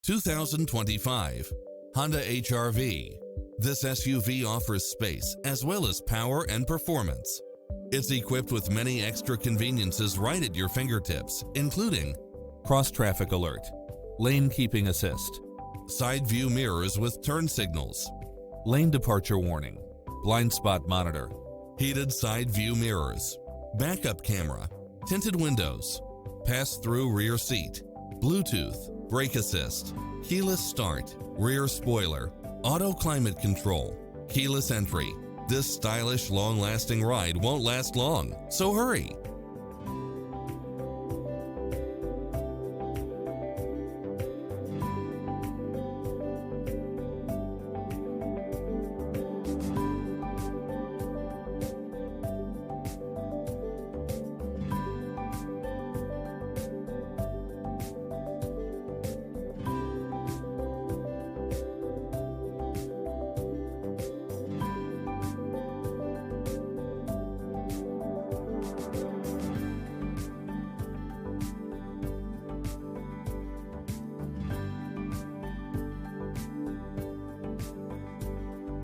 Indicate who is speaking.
Speaker 1: 2025 Honda HR-V. This SUV offers space as well as power and performance. It's equipped with many extra conveniences right at your fingertips, including cross-traffic alert, lane keeping assist, side view mirrors with turn signals, lane departure warning, blind spot monitor, heated side view mirrors, backup camera, tinted windows, pass-through rear seat, Bluetooth, brake assist, keyless start, rear spoiler, auto climate control, keyless entry. This stylish, long-lasting ride won't last long, so hurry!